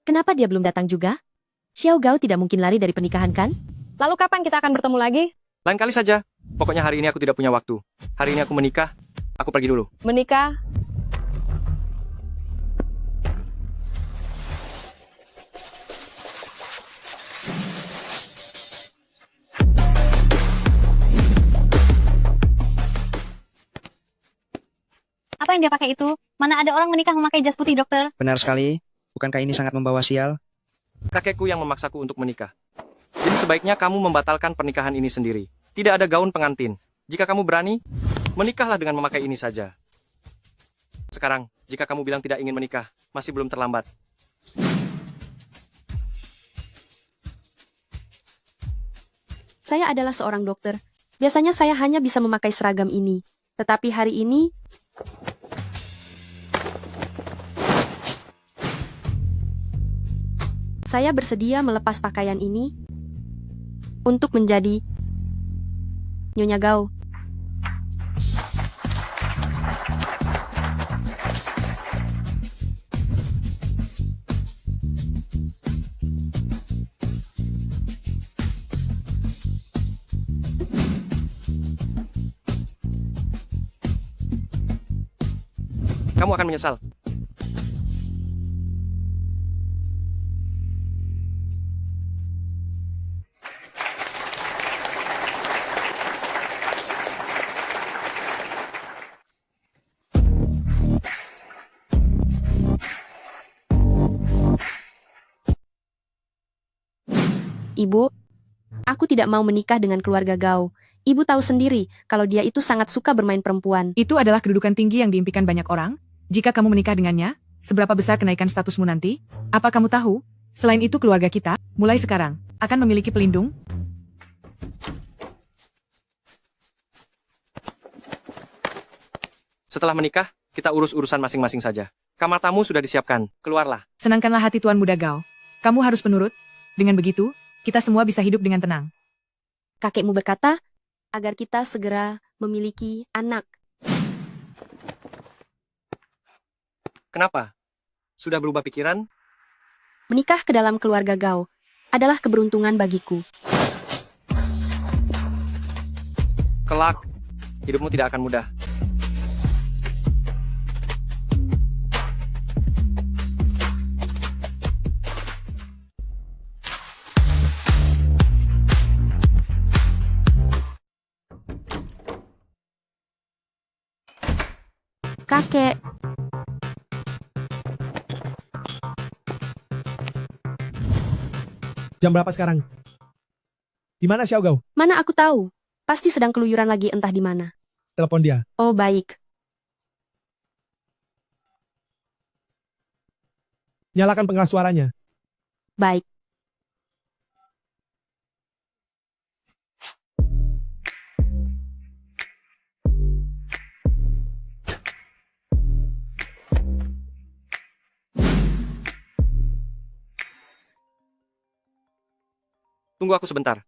Kenapa dia belum datang juga? Xiao Gao tidak mungkin lari dari pernikahan kan? Lalu kapan kita akan bertemu lagi? Lain kali saja. Pokoknya hari ini aku tidak punya waktu. Hari ini aku menikah. Aku pergi dulu. Menikah? Apa yang dia pakai itu? Mana ada orang menikah memakai jas putih, dokter? Benar sekali. Bukankah ini sangat membawa sial? Kakekku yang memaksaku untuk menikah. Jadi sebaiknya kamu membatalkan pernikahan ini sendiri. Tidak ada gaun pengantin. Jika kamu berani, menikahlah dengan memakai ini saja. Sekarang, jika kamu bilang tidak ingin menikah, masih belum terlambat. Saya adalah seorang dokter. Biasanya saya hanya bisa memakai seragam ini. Tetapi hari ini, saya bersedia melepas pakaian ini untuk menjadi Nyonya Gao. Kamu akan menyesal. Ibu, aku tidak mau menikah dengan keluarga Gao. Ibu tahu sendiri kalau dia itu sangat suka bermain perempuan. Itu adalah kedudukan tinggi yang diimpikan banyak orang. Jika kamu menikah dengannya, seberapa besar kenaikan statusmu nanti? Apa kamu tahu? Selain itu keluarga kita, mulai sekarang, akan memiliki pelindung. Setelah menikah, kita urus urusan masing-masing saja. Kamar tamu sudah disiapkan. Keluarlah. Senangkanlah hati Tuan Muda Gao. Kamu harus penurut. Dengan begitu, kita semua bisa hidup dengan tenang. Kakekmu berkata, agar kita segera memiliki anak. Kenapa? Sudah berubah pikiran? Menikah ke dalam keluarga Gao adalah keberuntungan bagiku. Kelak, hidupmu tidak akan mudah. Kakek, Jam berapa sekarang? Di mana Xiao Gao? mana aku tahu? Pasti sedang keluyuran lagi entah di mana. Telepon dia. Oh baik, Nyalakan pengeras suaranya. baik. Tunggu aku sebentar.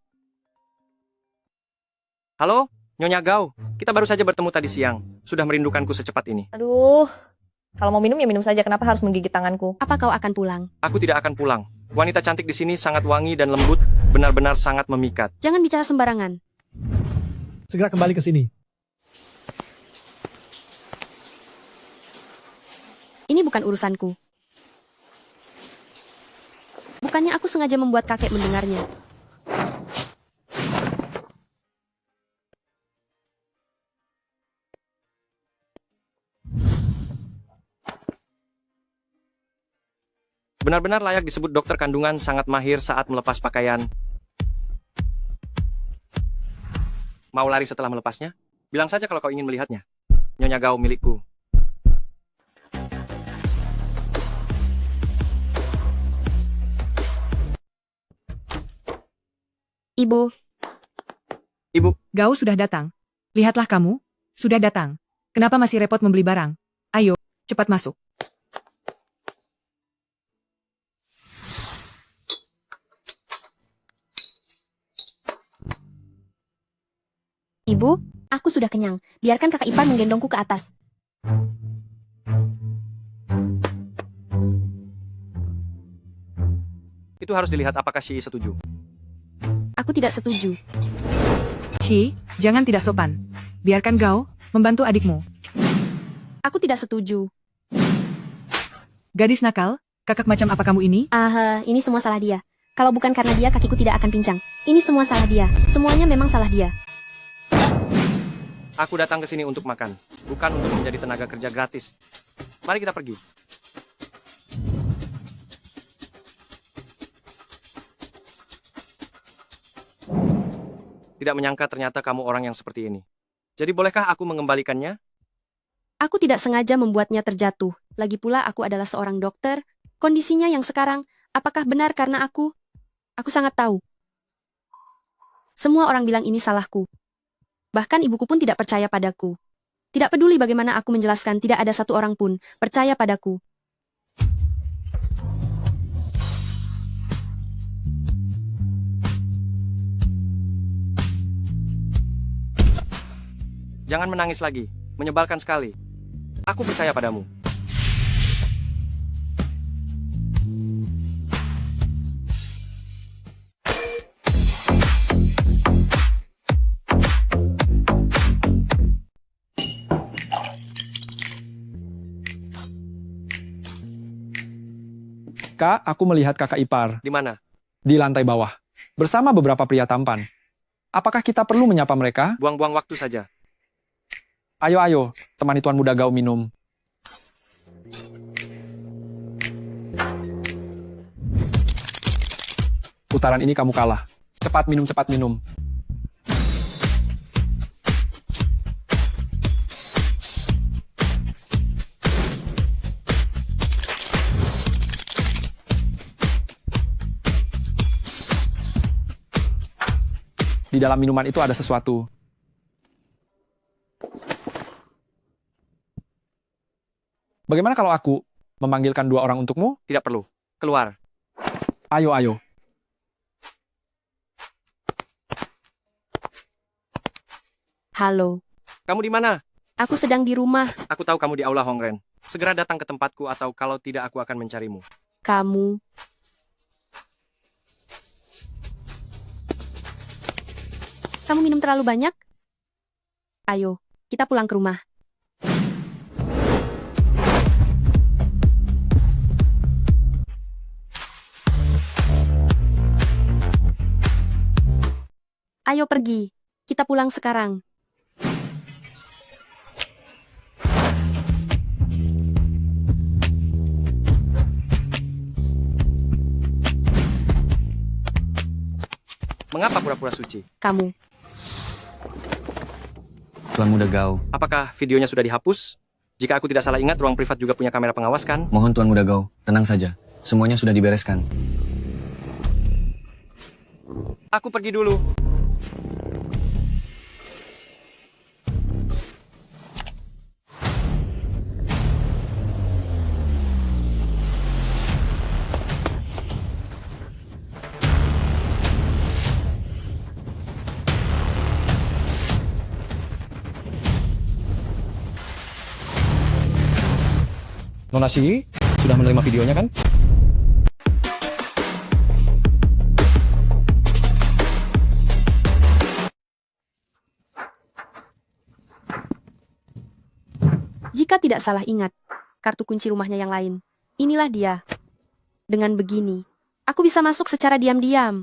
Halo, Nyonya Gao. Kita baru saja bertemu tadi siang. Sudah merindukanku secepat ini. Aduh, kalau mau minum ya minum saja. Kenapa harus menggigit tanganku? Apa kau akan pulang? Aku tidak akan pulang. Wanita cantik di sini sangat wangi dan lembut, benar-benar sangat memikat. Jangan bicara sembarangan. Segera kembali ke sini. Ini bukan urusanku. Bukannya aku sengaja membuat kakek mendengarnya. Benar-benar layak disebut dokter kandungan sangat mahir saat melepas pakaian. Mau lari setelah melepasnya? Bilang saja kalau kau ingin melihatnya. Nyonya Gao milikku. Ibu, Ibu, Gao sudah datang. Lihatlah kamu, sudah datang. Kenapa masih repot membeli barang? Ayo, cepat masuk. Ibu, aku sudah kenyang. Biarkan kakak ipar menggendongku ke atas. Itu harus dilihat apakah Shi setuju. Aku tidak setuju. Shi, jangan tidak sopan. Biarkan Gao membantu adikmu. Aku tidak setuju. Gadis nakal, kakak macam apa kamu ini? Ini semua salah dia. Kalau bukan karena dia, kakiku tidak akan pincang. Ini semua salah dia. Semuanya memang salah dia. Aku datang ke sini untuk makan, bukan untuk menjadi tenaga kerja gratis. Mari kita pergi. Tidak menyangka ternyata kamu orang yang seperti ini. Jadi bolehkah aku mengembalikannya? Aku tidak sengaja membuatnya terjatuh. Lagi pula aku adalah seorang dokter. Kondisinya yang sekarang, apakah benar karena aku? Aku sangat tahu. Semua orang bilang ini salahku. Bahkan ibuku pun tidak percaya padaku. Tidak peduli bagaimana aku menjelaskan, tidak ada satu orang pun percaya padaku. Jangan menangis lagi, menyebalkan sekali. Aku percaya padamu. Kak, aku melihat kakak ipar Di mana? di lantai bawah, bersama beberapa pria tampan. Apakah kita perlu menyapa mereka? Buang-buang waktu saja. Ayo, temani Tuan Muda Gao minum. Putaran ini kamu kalah. Cepat minum, cepat minum. Di dalam minuman itu ada sesuatu. Bagaimana kalau aku memanggilkan dua orang untukmu? Tidak perlu. Keluar. Ayo. Halo, Kamu di mana? aku sedang di rumah. Aku tahu kamu di Aula Hongren. Segera datang ke tempatku atau kalau tidak aku akan mencarimu. Kamu, kamu minum terlalu banyak? Ayo, kita pulang ke rumah. Ayo pergi, kita pulang sekarang. Mengapa pura-pura suci? Kamu, Tuan Muda Gao, Apakah videonya sudah dihapus? Jika aku tidak salah ingat, ruang privat juga punya kamera pengawas kan? mohon Tuan Muda Gao, tenang saja. Semuanya sudah dibereskan. Aku pergi dulu. Nona Shi, sudah menerima videonya kan? jika tidak salah ingat, kartu kunci rumahnya yang lain. Inilah dia. Dengan begini, aku bisa masuk secara diam-diam.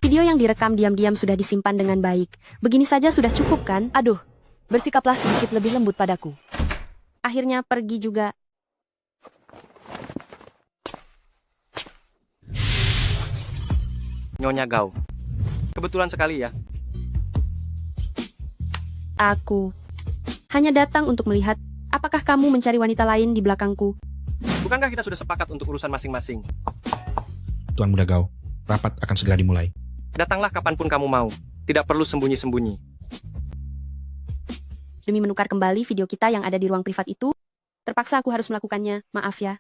Video yang direkam diam-diam sudah disimpan dengan baik. Begini saja sudah cukup kan? Aduh, bersikaplah sedikit lebih lembut padaku. Akhirnya pergi juga. Nyonya Gao. Kebetulan sekali ya. Aku hanya datang untuk melihat apakah kamu mencari wanita lain di belakangku. Bukankah kita sudah sepakat untuk urusan masing-masing? Tuan Muda Gao, rapat akan segera dimulai. Datanglah kapanpun kamu mau. Tidak perlu sembunyi-sembunyi. Demi menukar kembali video kita yang ada di ruang privat itu, terpaksa aku harus melakukannya. Maaf ya.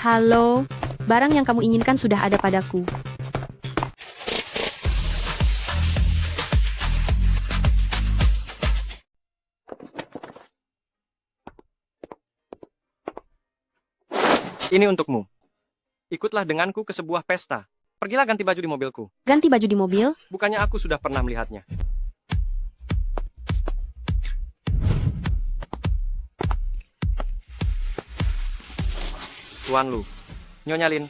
Halo, Barang yang kamu inginkan sudah ada padaku. Ini untukmu. Ikutlah denganku ke sebuah pesta. Pergilah ganti baju di mobilku. Ganti baju di mobil? Bukannya aku sudah pernah melihatnya. Tuan Lu, Nyonya Lin.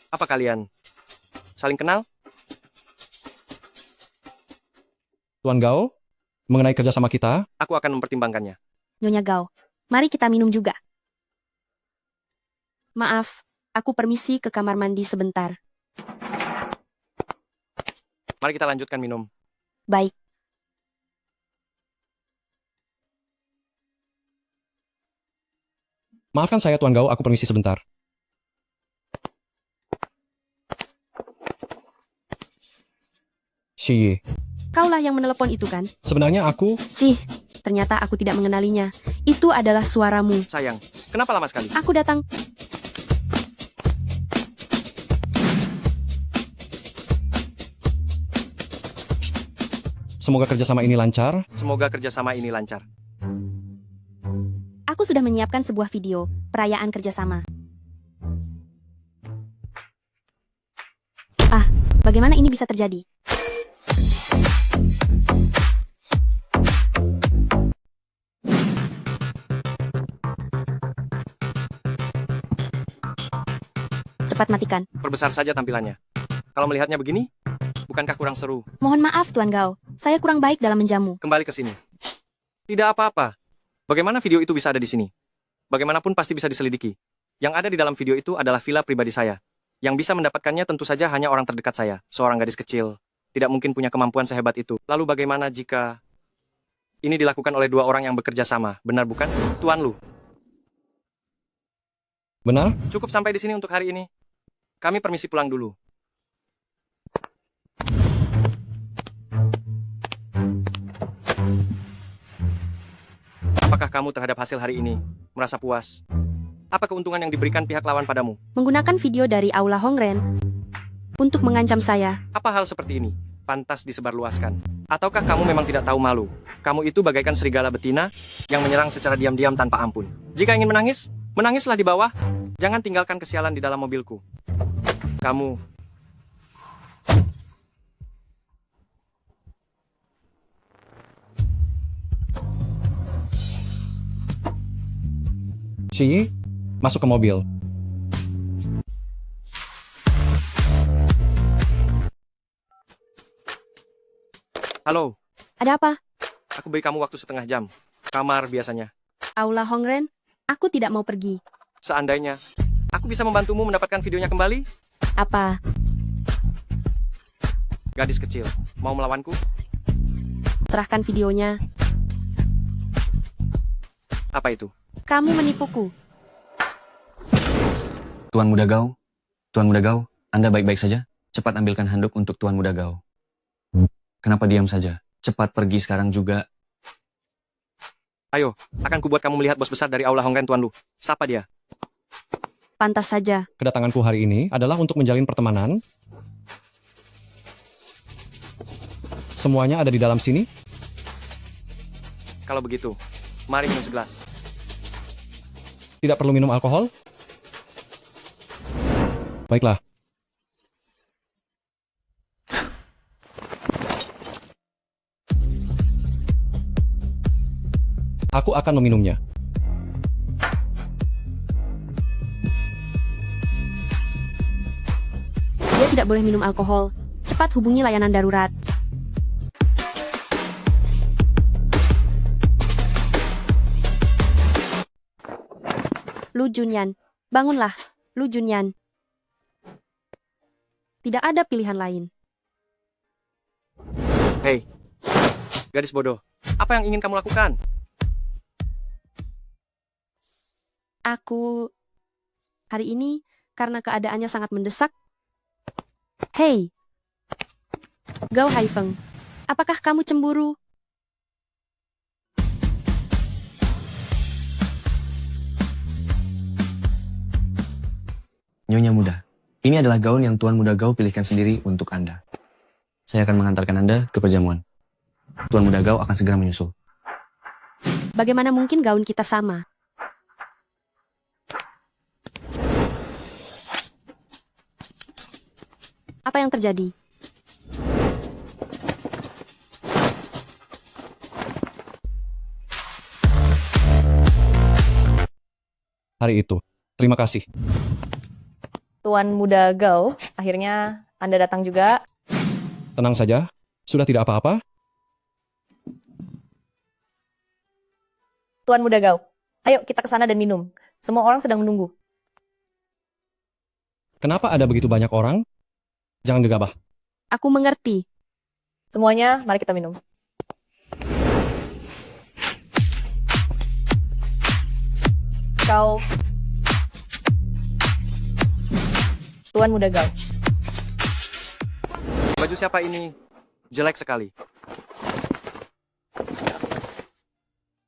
Apa kalian saling kenal? Tuan Gao, mengenai kerjasama kita, Aku akan mempertimbangkannya. Nyonya Gao, mari kita minum juga. Maaf, aku permisi ke kamar mandi sebentar. Mari kita lanjutkan minum. Baik. maafkan saya Tuan Gao, aku permisi sebentar. Shi, Kaulah yang menelepon itu kan? sebenarnya aku... Cih, ternyata aku tidak mengenalinya. Itu adalah suaramu. Sayang, kenapa lama sekali? Aku datang. Semoga kerjasama ini lancar. Semoga kerjasama ini lancar. Aku sudah menyiapkan sebuah video, perayaan kerjasama. Ah, bagaimana ini bisa terjadi? Cepat matikan. Perbesar saja tampilannya. Kalau melihatnya begini, bukankah kurang seru? Mohon maaf Tuan Gao, saya kurang baik dalam menjamu. Kembali ke sini. Tidak apa-apa. Bagaimana video itu bisa ada di sini? Bagaimanapun pasti bisa diselidiki. Yang ada di dalam video itu adalah villa pribadi saya. Yang bisa mendapatkannya tentu saja hanya orang terdekat saya, seorang gadis kecil. Tidak mungkin punya kemampuan sehebat itu. Lalu bagaimana jika ini dilakukan oleh dua orang yang bekerja sama? Benar bukan, Tuan Lu? Benar? Cukup sampai di sini untuk hari ini. Kami permisi pulang dulu. Apakah kamu terhadap hasil hari ini merasa puas? Apa keuntungan yang diberikan pihak lawan padamu? Menggunakan video dari Aula Hongren untuk mengancam saya. Apa hal seperti ini pantas disebarluaskan? Ataukah kamu memang tidak tahu malu? Kamu itu bagaikan serigala betina yang menyerang secara diam-diam tanpa ampun. Jika ingin menangis, menangislah di bawah. Jangan tinggalkan kesialan di dalam mobilku. Kamu Shi, masuk ke mobil. Halo, Ada apa? aku beri kamu waktu setengah jam. Kamar biasanya. Aula Hongren, aku tidak mau pergi. Seandainya aku bisa membantumu mendapatkan videonya kembali, Apa? gadis kecil, mau melawanku? Serahkan videonya. Apa itu? Kamu menipuku. Tuan Muda Gao, Tuan Muda Gao, Anda baik-baik saja? Cepat ambilkan handuk untuk Tuan Muda Gao. Kenapa diam saja? Cepat pergi sekarang juga. Ayo, akan kubuat kamu melihat bos besar dari Aula Hongren, Tuan Lu. Siapa dia? Pantas saja. Kedatanganku hari ini adalah untuk menjalin pertemanan. Semuanya ada di dalam sini. Kalau begitu, mari minum segelas. Tidak perlu minum alkohol. Baiklah. Aku akan meminumnya. Dia tidak boleh minum alkohol. Cepat hubungi layanan darurat. Lu Junyan, bangunlah. Lu Junyan. Tidak ada pilihan lain. Hei, gadis bodoh. Apa yang ingin kamu lakukan? Aku hari ini karena keadaannya sangat mendesak. Hei, Gao Haifeng, apakah kamu cemburu? Nyonya Muda, ini adalah gaun yang Tuan Muda Gao pilihkan sendiri untuk Anda. Saya akan mengantarkan Anda ke perjamuan. Tuan Muda Gao akan segera menyusul. Bagaimana mungkin gaun kita sama? Apa yang terjadi? Hari itu. Terima kasih. Tuan Muda Gao, akhirnya Anda datang juga. Tenang saja. Sudah tidak apa-apa. Tuan Muda Gao, ayo kita ke sana dan minum. Semua orang sedang menunggu. Kenapa ada begitu banyak orang? Jangan gegabah. Aku mengerti. Semuanya, mari kita minum. Kau, Tuan Muda Gao. Baju siapa ini? Jelek sekali.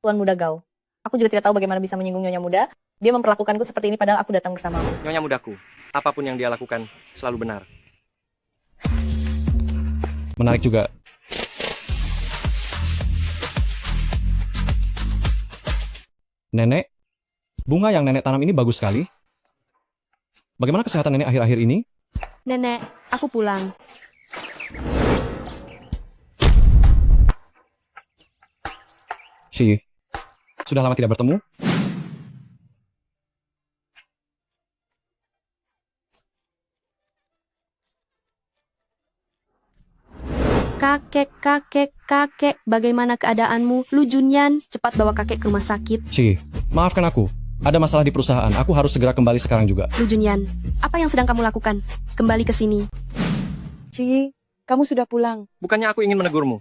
Tuan Muda Gao. Aku juga tidak tahu bagaimana bisa menyinggung Nyonya Muda. Dia memperlakukanku seperti ini padahal aku datang bersamamu. Nyonya Mudaku, apapun yang dia lakukan selalu benar. Menarik juga. Nenek, bunga yang nenek tanam ini bagus sekali. Bagaimana kesehatan nenek akhir-akhir ini? Nenek, aku pulang. Shi, sudah lama tidak bertemu? Kakek, bagaimana keadaanmu? Lu Junyan, cepat bawa kakek ke rumah sakit. Shi, maafkan aku. Ada masalah di perusahaan. Aku harus segera kembali sekarang juga. Lu Junyan, apa yang sedang kamu lakukan? Kembali ke sini. Ci, kamu sudah pulang. Bukannya aku ingin menegurmu.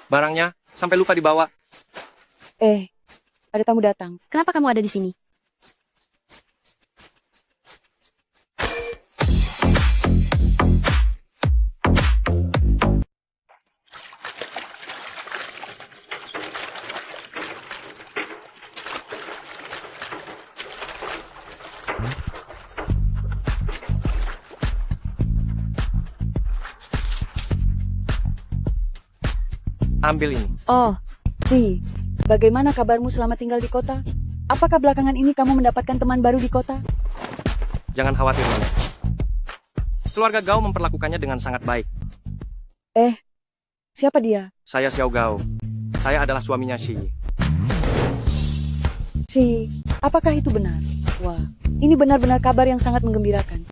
Barangnya sampai lupa dibawa. Ada tamu datang. Kenapa kamu ada di sini? Ambil ini. Oh, Ci, bagaimana kabarmu selama tinggal di kota? Apakah belakangan ini kamu mendapatkan teman baru di kota? Jangan khawatir, Nenek. Keluarga Gao memperlakukannya dengan sangat baik. Siapa dia? Saya Xiao Gao. Saya adalah suaminya Shi. Ci, apakah itu benar? Wah, ini benar-benar kabar yang sangat menggembirakan.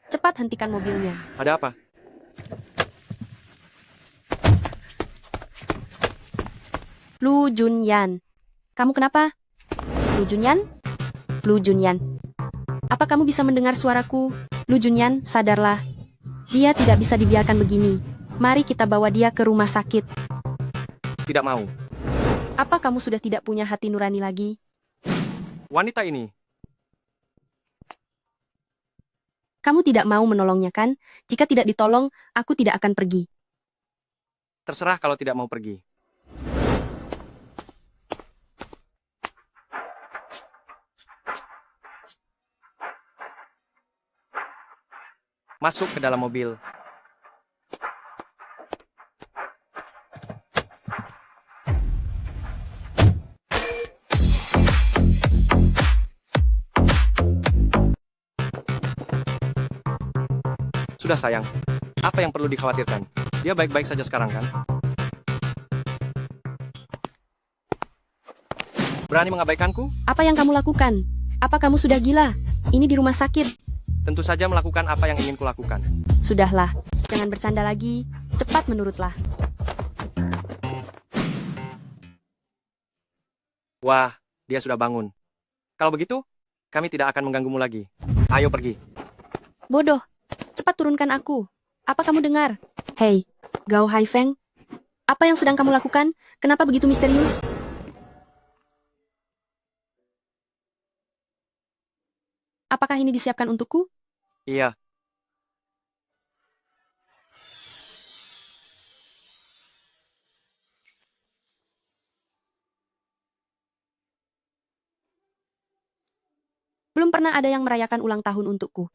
cepat hentikan mobilnya. Ada apa? Lu Junyan. Kamu kenapa? Lu Junyan? Lu Junyan. Apa kamu bisa mendengar suaraku? Lu Junyan, sadarlah. Dia tidak bisa dibiarkan begini. Mari kita bawa dia ke rumah sakit. Tidak mau. Apa kamu sudah tidak punya hati nurani lagi? Wanita ini. Kamu tidak mau menolongnya kan? Jika tidak ditolong, aku tidak akan pergi. Terserah kalau tidak mau pergi. Masuk ke dalam mobil. Sudah sayang, apa yang perlu dikhawatirkan? Dia baik-baik saja sekarang kan? Berani mengabaikanku? Apa yang kamu lakukan? Apa kamu sudah gila? Ini di rumah sakit. Tentu saja melakukan apa yang ingin kulakukan. Sudahlah, jangan bercanda lagi. Cepat menurutlah. Wah, dia sudah bangun. Kalau begitu, kami tidak akan mengganggumu lagi. Ayo pergi. Bodoh. Cepat turunkan aku. Apa kamu dengar? Hei, Gao Haifeng. Apa yang sedang kamu lakukan? Kenapa begitu misterius? Apakah ini disiapkan untukku? Iya. Belum pernah ada yang merayakan ulang tahun untukku.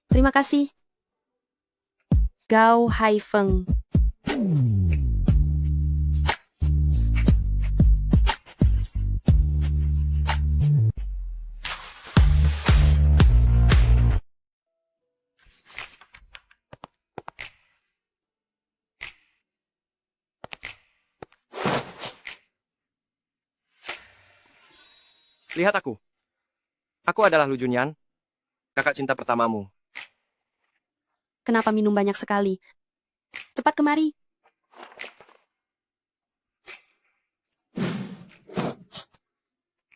Terima kasih. Gao Haifeng. Lihat aku. Aku adalah Lu Junyan, kakak cinta pertamamu. Kenapa minum banyak sekali? Cepat kemari.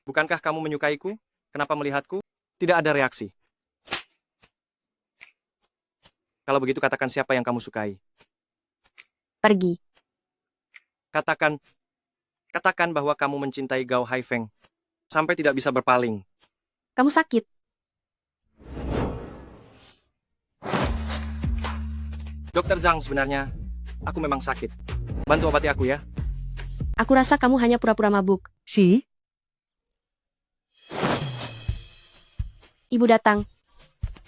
Bukankah kamu menyukaiku? Kenapa melihatku? Tidak ada reaksi. Kalau begitu katakan siapa yang kamu sukai. Pergi. Katakan bahwa kamu mencintai Gao Haifeng. Sampai tidak bisa berpaling. Kamu sakit. Dokter Zhang, sebenarnya, aku memang sakit. Bantu obati aku ya. Aku rasa kamu hanya pura-pura mabuk. Shi, Ibu datang.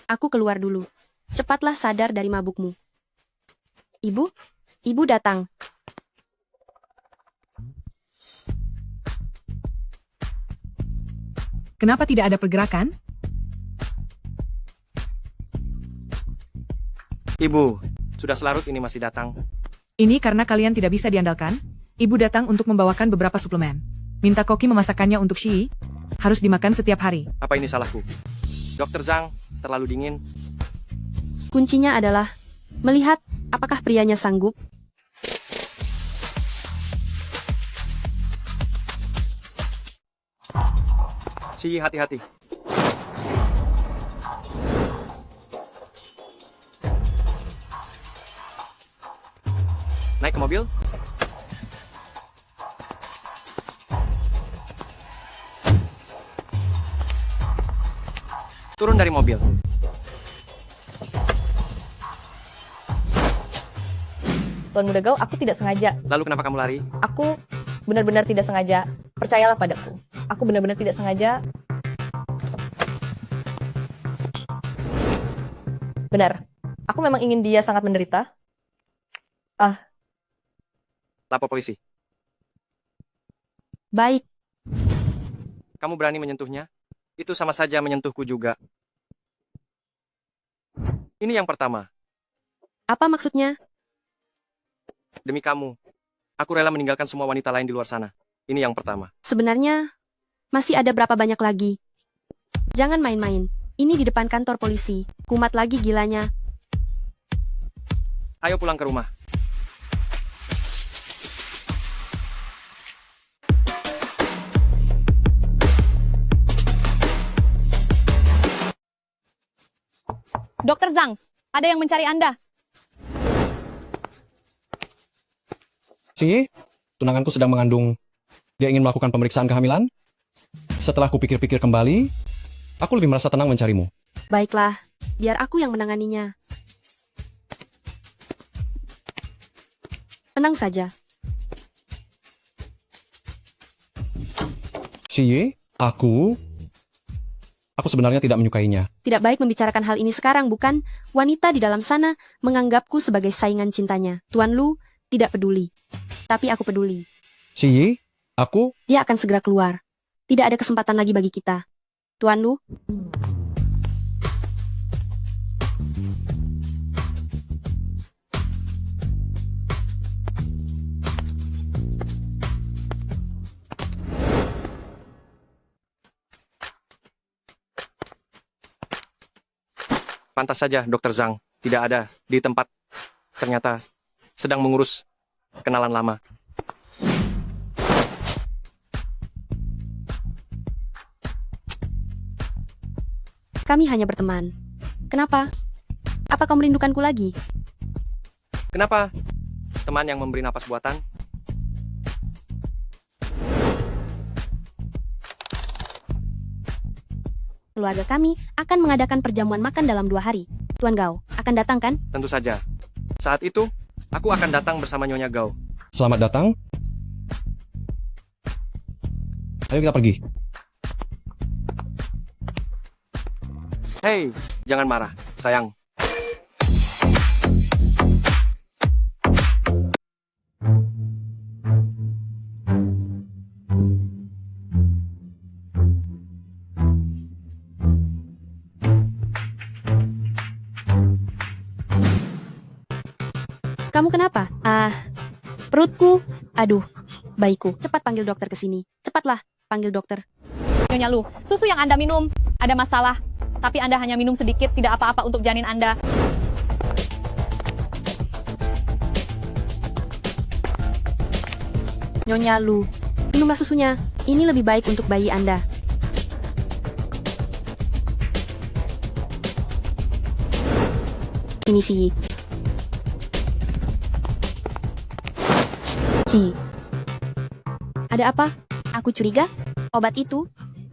Aku keluar dulu. Cepatlah sadar dari mabukmu. Ibu datang. kenapa tidak ada pergerakan? Ibu, sudah selarut ini masih datang. Ini karena kalian tidak bisa diandalkan. Ibu datang untuk membawakan beberapa suplemen. Minta Koki memasakkannya untuk Shi. Harus dimakan setiap hari. Apa ini salahku? Dokter Zhang, terlalu dingin. Kuncinya adalah melihat apakah prianya sanggup. Si, hati-hati. Naik ke mobil. Turun dari mobil. Tuan Muda Gao, aku tidak sengaja. Lalu kenapa kamu lari? Aku benar-benar tidak sengaja. Percayalah padaku. Aku benar-benar tidak sengaja. Benar. Aku memang ingin dia sangat menderita. Lapor polisi. Baik, Kamu berani menyentuhnya? Itu sama saja menyentuhku juga. Ini yang pertama. apa maksudnya? Demi kamu, aku rela meninggalkan semua wanita lain di luar sana. Ini yang pertama. Sebenarnya, masih ada berapa banyak lagi? Jangan main-main. Ini di depan kantor polisi. Kumat lagi gilanya. Ayo pulang ke rumah. Dokter Zhang, ada yang mencari Anda. Si, tunanganku sedang mengandung. Dia ingin melakukan pemeriksaan kehamilan. Setelah kupikir-pikir kembali, aku lebih merasa tenang mencarimu. Baiklah, biar aku yang menanganinya. Tenang saja. Si, aku sebenarnya tidak menyukainya. Tidak baik membicarakan hal ini sekarang, bukan? Wanita di dalam sana menganggapku sebagai saingan cintanya. Tuan Lu tidak peduli. Tapi aku peduli. Si, Dia akan segera keluar. Tidak ada kesempatan lagi bagi kita. Tuan Lu, Pantas saja Dokter Zhang tidak ada di tempat. Ternyata sedang mengurus kenalan lama. kami hanya berteman. Kenapa? Apa kau merindukanku lagi? Kenapa? Teman yang memberi napas buatan? Keluarga kami akan mengadakan perjamuan makan dalam 2 hari. Tuan Gao akan datang kan? Tentu saja. Saat itu, aku akan datang bersama Nyonya Gao. selamat datang. Ayo kita pergi. Hei, jangan marah, sayang. Kamu kenapa? Perutku. Aduh, bayiku. Cepat panggil dokter ke sini. Cepatlah, panggil dokter. Nyonya Lu, susu yang Anda minum ada masalah. Tapi Anda hanya minum sedikit, tidak apa-apa untuk janin Anda. Nyonya Lu, minumlah susunya. Ini lebih baik untuk bayi Anda. Ini sih. Ada apa? Aku curiga. Obat itu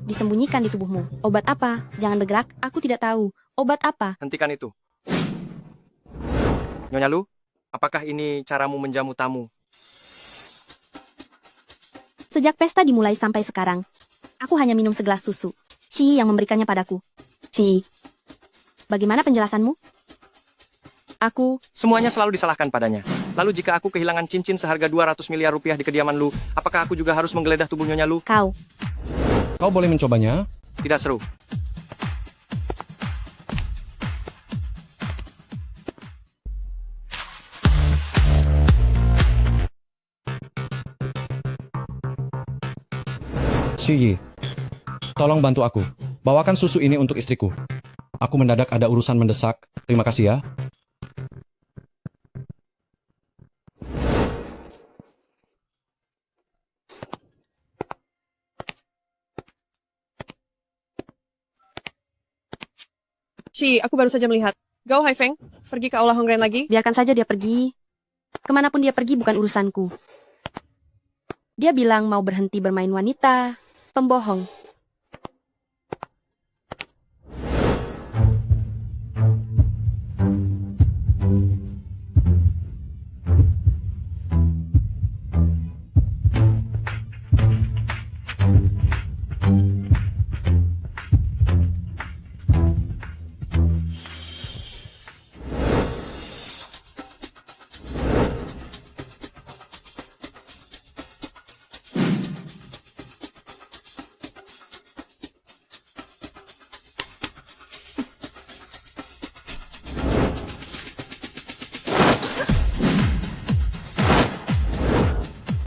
disembunyikan di tubuhmu. Obat apa? Jangan bergerak. Aku tidak tahu. Obat apa? Hentikan itu. Nyonya Lu, apakah ini caramu menjamu tamu? Sejak pesta dimulai sampai sekarang, aku hanya minum segelas susu. Shi yang memberikannya padaku. Shi, bagaimana penjelasanmu? Aku Semuanya selalu disalahkan padanya. Lalu jika aku kehilangan cincin seharga 200 miliar rupiah di kediaman Lu, apakah aku juga harus menggeledah tubuh Nyonya Lu? Kau boleh mencobanya. Tidak seru. Shiyi, tolong bantu aku. Bawakan susu ini untuk istriku. Aku mendadak ada urusan mendesak. Terima kasih ya. Aku baru saja melihat. Gao Haifeng, pergi ke Aula Hongren lagi. biarkan saja dia pergi. Kemanapun dia pergi bukan urusanku. Dia bilang mau berhenti bermain wanita. Pembohong.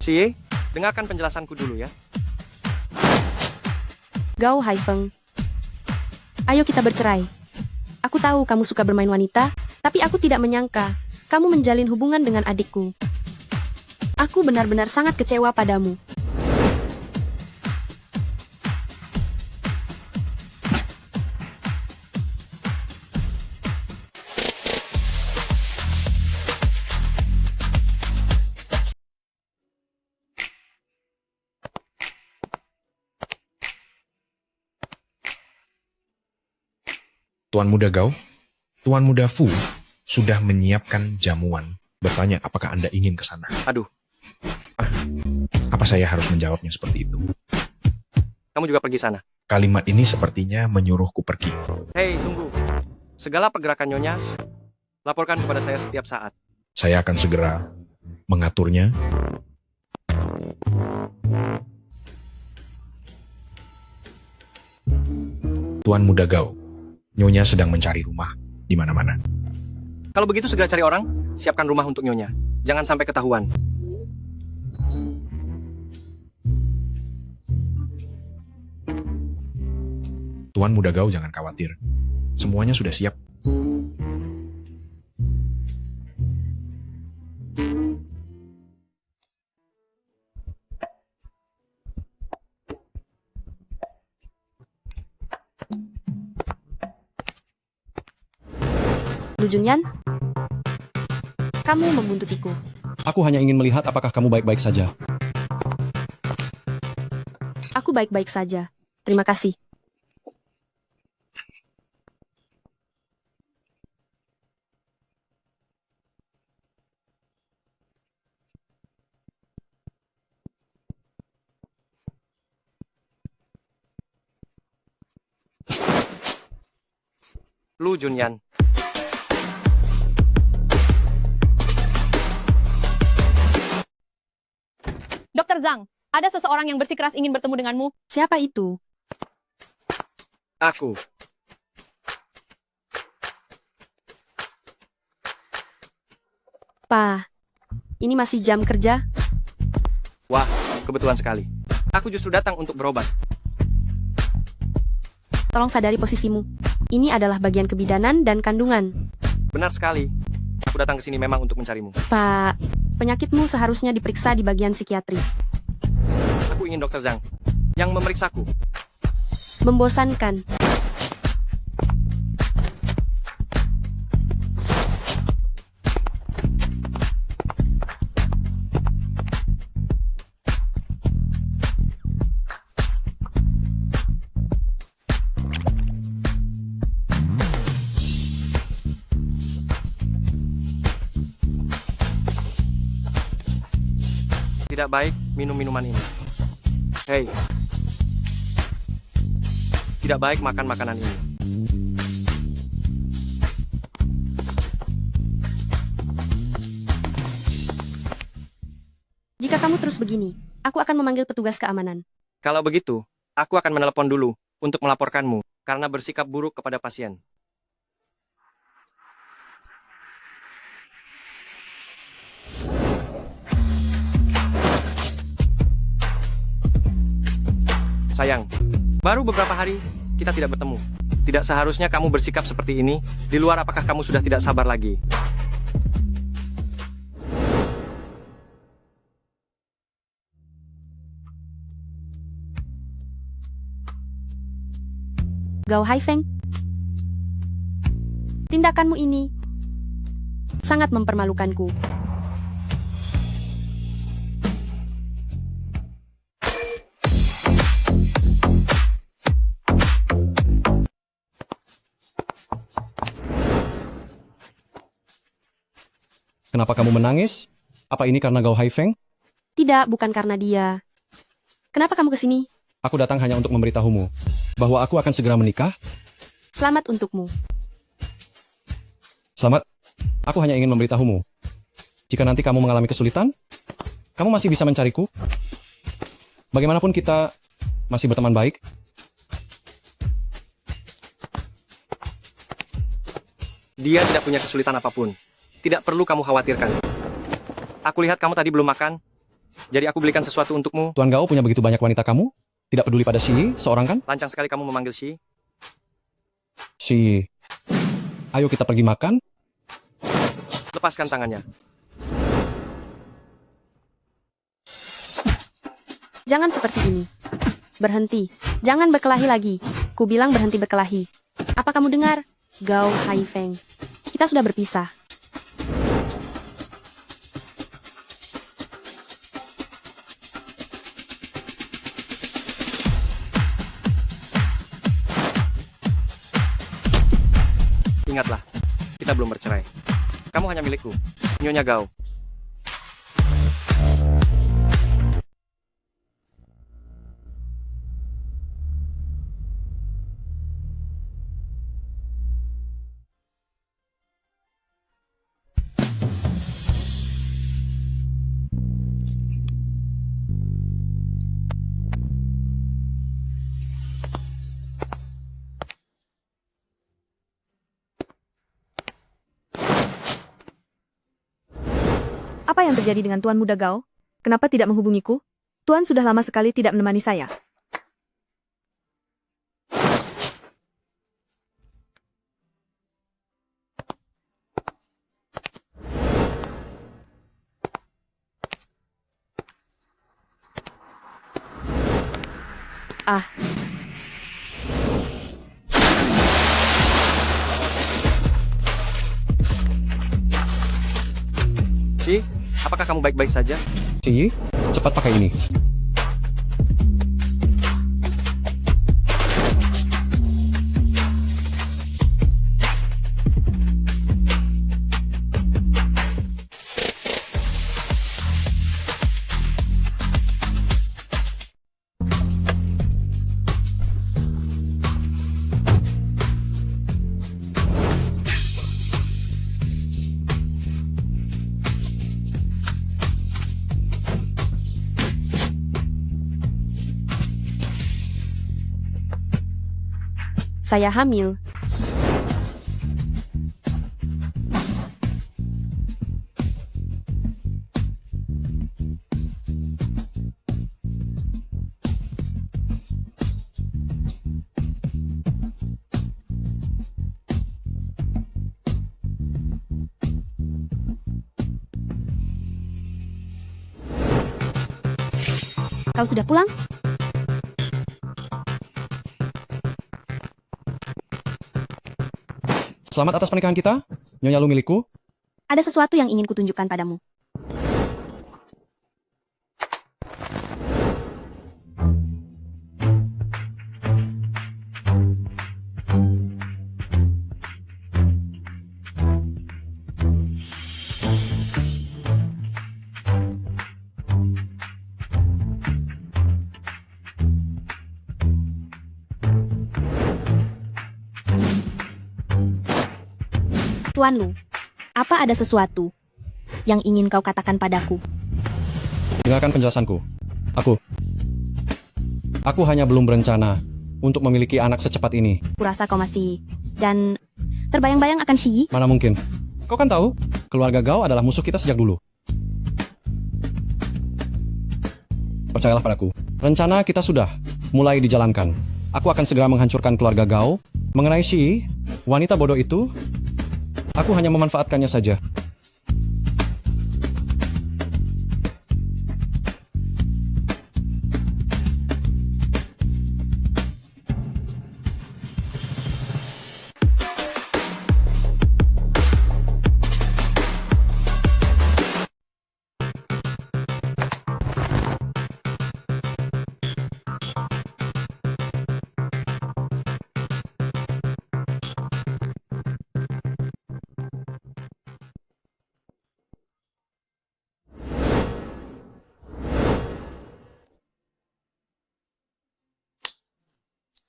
Cie, dengarkan penjelasanku dulu ya. Gao Haifeng. Ayo kita bercerai. Aku tahu kamu suka bermain wanita, tapi aku tidak menyangka kamu menjalin hubungan dengan adikku. Aku benar-benar sangat kecewa padamu. Tuan Muda Gao, Tuan Muda Fu sudah menyiapkan jamuan. Bertanya apakah Anda ingin ke sana. Aduh, Apa saya harus menjawabnya seperti itu? kamu juga pergi sana. Kalimat ini sepertinya menyuruhku pergi. Hei, tunggu. Segala pergerakan Nyonya, laporkan kepada saya setiap saat. Saya akan segera mengaturnya. Tuan Muda Gao, Nyonya sedang mencari rumah di mana-mana. Kalau begitu segera cari orang, siapkan rumah untuk Nyonya. Jangan sampai ketahuan. Tuan Muda Gao jangan khawatir. Semuanya sudah siap. Lu Junyan, kamu membuntutiku. Aku hanya ingin melihat apakah kamu baik-baik saja. Aku baik-baik saja. Terima kasih. Lu Junyan. Dokter Zhang, ada seseorang yang bersikeras ingin bertemu denganmu. Siapa itu? Aku. Pa, ini masih jam kerja? Wah, kebetulan sekali. Aku justru datang untuk berobat. Tolong sadari posisimu. Ini adalah bagian kebidanan dan kandungan. Benar sekali. Aku datang ke sini memang untuk mencarimu. Pak, penyakitmu seharusnya diperiksa di bagian psikiatri. Aku ingin Dokter Zhang yang memeriksaku. Membosankan. Tidak baik minum minuman ini. Hei. Tidak baik makan makanan ini. Jika kamu terus begini, aku akan memanggil petugas keamanan. Kalau begitu, aku akan menelepon dulu untuk melaporkanmu karena bersikap buruk kepada pasien. Sayang, baru beberapa hari kita tidak bertemu. Tidak seharusnya kamu bersikap seperti ini. Di luar apakah kamu sudah tidak sabar lagi? Gao Haifeng, tindakanmu ini sangat mempermalukanku. Kenapa kamu menangis? Apa ini karena Gao Haifeng? Tidak, bukan karena dia. Kenapa kamu kesini? Aku datang hanya untuk memberitahumu bahwa aku akan segera menikah. Selamat untukmu. Selamat. Aku hanya ingin memberitahumu. Jika nanti kamu mengalami kesulitan, kamu masih bisa mencariku. Bagaimanapun kita masih berteman baik. Dia tidak punya kesulitan apapun. Tidak perlu kamu khawatirkan. Aku lihat kamu tadi belum makan. Jadi aku belikan sesuatu untukmu. Tuan Gao punya begitu banyak wanita kamu? Tidak peduli pada Shi seorang kan? Lancang sekali kamu memanggil Shi. Shi, ayo kita pergi makan. Lepaskan tangannya. Jangan seperti ini. Berhenti. Jangan berkelahi lagi. Ku bilang berhenti berkelahi. Apa kamu dengar? Gao Haifeng. Kita sudah berpisah. Ingatlah, kita belum bercerai. Kamu hanya milikku, Nyonya Gao. Apa yang terjadi dengan Tuan Muda Gao? Kenapa tidak menghubungiku? Tuan sudah lama sekali tidak menemani saya. Ah, Shi, apakah kamu baik-baik saja? Shi, cepat pakai ini. Saya hamil. Kau sudah pulang? Selamat atas pernikahan kita, Nyonya Lu milikku. Ada sesuatu yang ingin kutunjukkan padamu. Tuan Lu, apa ada sesuatu yang ingin kau katakan padaku? Dengarkan penjelasanku. Aku hanya belum berencana untuk memiliki anak secepat ini. Kurasa kau masih... Dan terbayang-bayang akan Shi. Mana mungkin? Kau kan tahu, keluarga Gao adalah musuh kita sejak dulu. Percayalah padaku, rencana kita sudah mulai dijalankan. Aku akan segera menghancurkan keluarga Gao. Mengenai Shi, wanita bodoh itu, aku hanya memanfaatkannya saja.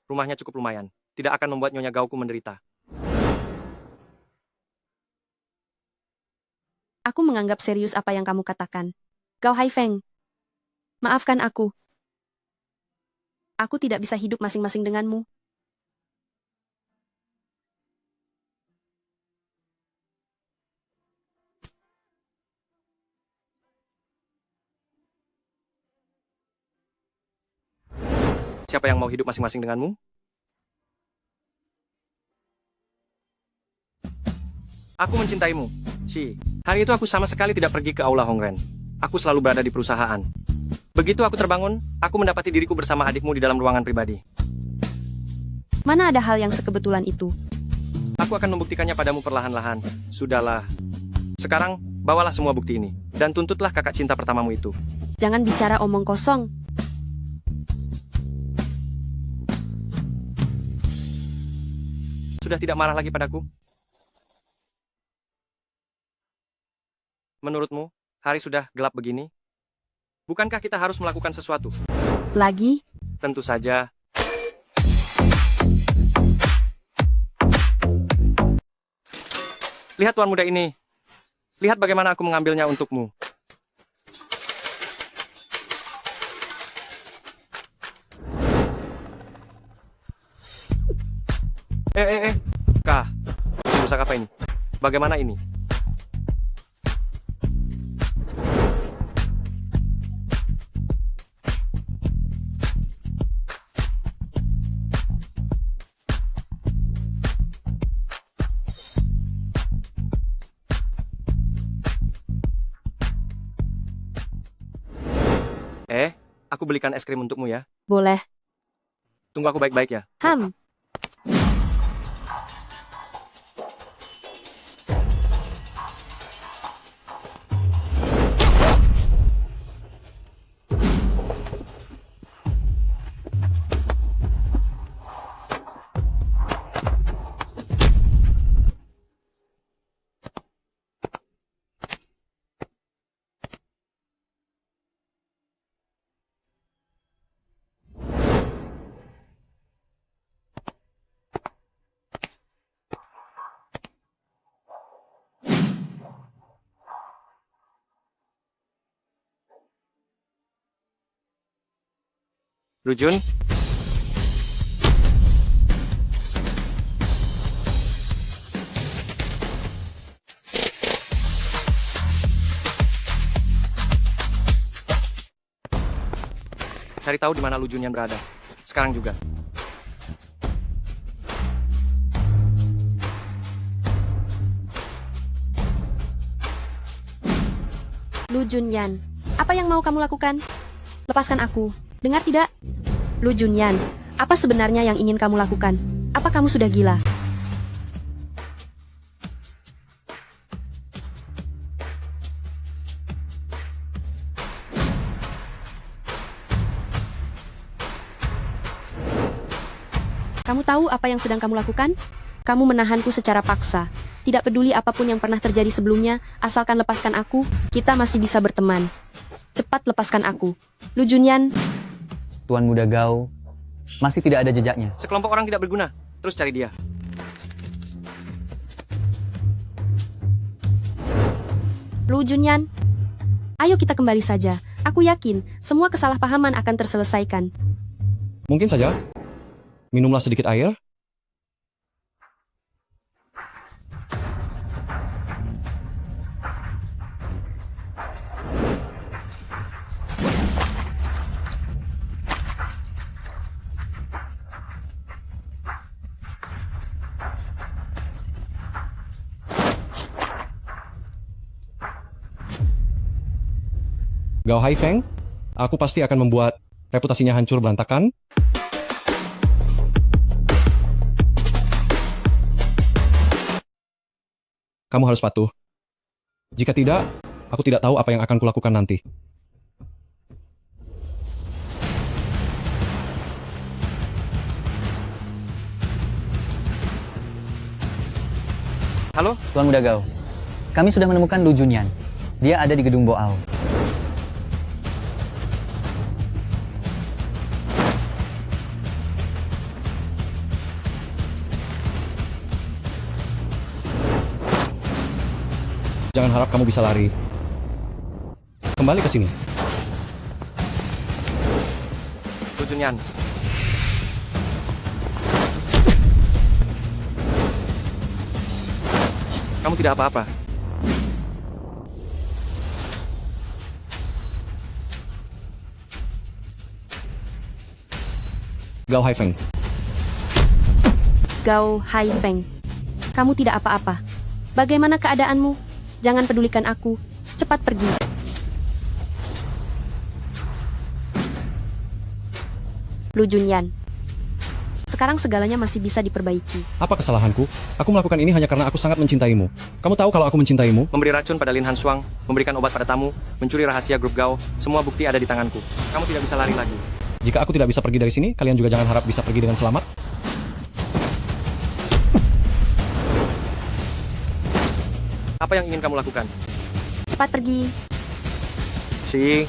Rumahnya cukup lumayan. Tidak akan membuat Nyonya Gauku menderita. Aku menganggap serius apa yang kamu katakan. Gao Haifeng, maafkan aku. Aku tidak bisa hidup masing-masing denganmu. Siapa yang mau hidup masing-masing denganmu? Aku mencintaimu, Shi. Hari itu aku sama sekali tidak pergi ke Aula Hongren. Aku selalu berada di perusahaan. Begitu aku terbangun, aku mendapati diriku bersama adikmu di dalam ruangan pribadi. Mana ada hal yang sekebetulan itu? Aku akan membuktikannya padamu perlahan-lahan. Sudahlah. Sekarang, bawalah semua bukti ini. Dan tuntutlah kakak cinta pertamamu itu. Jangan bicara omong kosong. Sudah tidak marah lagi padaku? Menurutmu, hari sudah gelap begini? Bukankah kita harus melakukan sesuatu? Lagi? Tentu saja. Lihat tuan muda ini. Lihat bagaimana aku mengambilnya untukmu. Kah, si rusak apa ini? Bagaimana ini? Aku belikan es krim untukmu ya. Boleh. Tunggu aku baik-baik ya. Ham. Rujun? Cari tahu di mana Lu Junyan berada. Sekarang juga. Lu Junyan, apa yang mau kamu lakukan? Lepaskan aku. Dengar tidak? Lu Junyan, apa sebenarnya yang ingin kamu lakukan? Apa kamu sudah gila? Kamu tahu apa yang sedang kamu lakukan? Kamu menahanku secara paksa. Tidak peduli apapun yang pernah terjadi sebelumnya, asalkan lepaskan aku, kita masih bisa berteman. Cepat lepaskan aku. Lu Junyan, Tuan Muda Gao, masih tidak ada jejaknya. Sekelompok orang tidak berguna. Terus cari dia. Lu Junyan. Ayo kita kembali saja. Aku yakin, semua kesalahpahaman akan terselesaikan. Mungkin saja. Minumlah sedikit air. Gao Haifeng, aku pasti akan membuat reputasinya hancur berantakan. Kamu harus patuh. Jika tidak, aku tidak tahu apa yang akan kulakukan nanti. Halo? Tuan Muda Gao, kami sudah menemukan Lu Junyan. Dia ada di gedung Boao. Jangan harap kamu bisa lari. Kembali ke sini. Lu Junyan. Kamu tidak apa-apa. Gao Haifeng. Gao Haifeng, kamu tidak apa-apa. Bagaimana keadaanmu? Jangan pedulikan aku. Cepat pergi. Lu Junyan. Sekarang segalanya masih bisa diperbaiki. Apa kesalahanku? Aku melakukan ini hanya karena aku sangat mencintaimu. Kamu tahu kalau aku mencintaimu? Memberi racun pada Lin Han Xuang, memberikan obat pada tamu, mencuri rahasia grup Gao, semua bukti ada di tanganku. Kamu tidak bisa lari lagi. Jika aku tidak bisa pergi dari sini, kalian juga jangan harap bisa pergi dengan selamat. Apa yang ingin kamu lakukan? Cepat pergi. Si